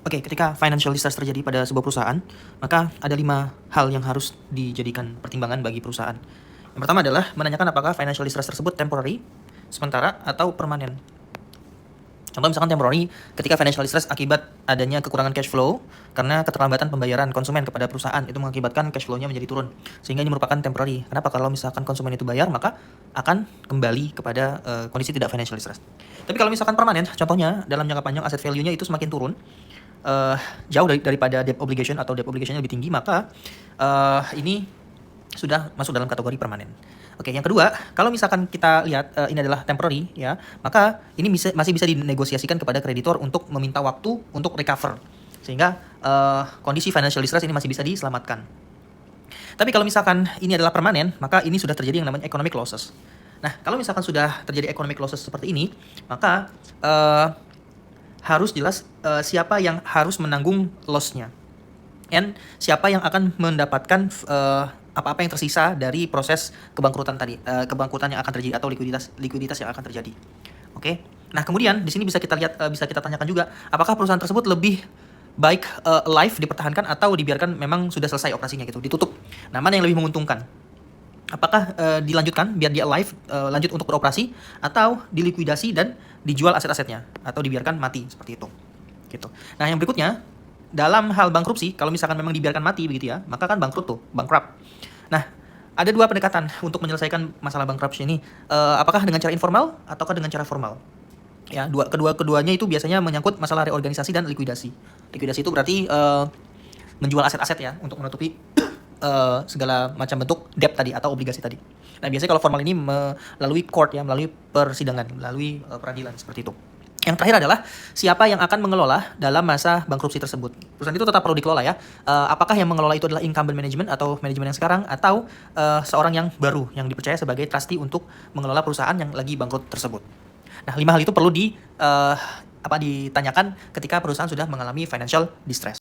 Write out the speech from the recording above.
Oke, ketika financial distress terjadi pada sebuah perusahaan, maka ada 5 hal yang harus dijadikan pertimbangan bagi perusahaan. Yang pertama adalah menanyakan apakah financial distress tersebut temporary, sementara, atau permanen. Contoh misalkan temporary, ketika financial distress akibat adanya kekurangan cash flow karena keterlambatan pembayaran konsumen kepada perusahaan, itu mengakibatkan cash flow-nya menjadi turun. Sehingga ini merupakan temporary. Kenapa? Kalau misalkan konsumen itu bayar, maka akan kembali kepada kondisi tidak financial distress. Tapi kalau misalkan permanen, contohnya dalam jangka panjang aset value-nya itu semakin turun, jauh daripada debt obligation atau debt obligation-nya lebih tinggi, maka ini sudah masuk dalam kategori permanen. Oke, yang kedua, kalau misalkan kita lihat ini adalah temporary ya, maka ini masih bisa dinegosiasikan kepada kreditor untuk meminta waktu untuk recover, sehingga kondisi financial distress ini masih bisa diselamatkan. Tapi kalau misalkan ini adalah permanen, maka ini sudah terjadi yang namanya economic losses. Nah, kalau misalkan sudah terjadi economic losses seperti ini, maka harus jelas siapa yang harus menanggung loss-nya, and siapa yang akan mendapatkan apa-apa yang tersisa dari proses kebangkrutan tadi, kebangkrutan yang akan terjadi atau likuiditas yang akan terjadi. Oke. Nah, kemudian di sini bisa kita lihat, bisa kita tanyakan juga, apakah perusahaan tersebut lebih baik live dipertahankan atau dibiarkan memang sudah selesai operasinya gitu, ditutup. Nah, mana yang lebih menguntungkan? Apakah dilanjutkan biar dia live, lanjut untuk beroperasi, atau dilikuidasi dan dijual aset-asetnya, atau dibiarkan mati seperti itu. Gitu. Nah, yang berikutnya, dalam hal bankrupsi, kalau misalkan memang dibiarkan mati begitu ya, maka kan bangkrut tuh, bankrupt. Nah, ada 2 pendekatan untuk menyelesaikan masalah bankruptcy ini. Apakah dengan cara informal ataukah dengan cara formal? Ya, keduanya itu biasanya menyangkut masalah reorganisasi dan likuidasi. Likuidasi itu berarti menjual aset-aset ya untuk menutupi segala macam bentuk debt tadi atau obligasi tadi. Nah, biasanya kalau formal ini melalui court ya, melalui persidangan, melalui peradilan seperti itu. Yang terakhir adalah siapa yang akan mengelola dalam masa bankrupsi tersebut. Perusahaan itu tetap perlu dikelola ya. Apakah yang mengelola itu adalah incumbent management atau manajemen yang sekarang, atau seorang yang baru yang dipercaya sebagai trustee untuk mengelola perusahaan yang lagi bangkrut tersebut. Nah, 5 hal itu perlu ditanyakan ketika perusahaan sudah mengalami financial distress.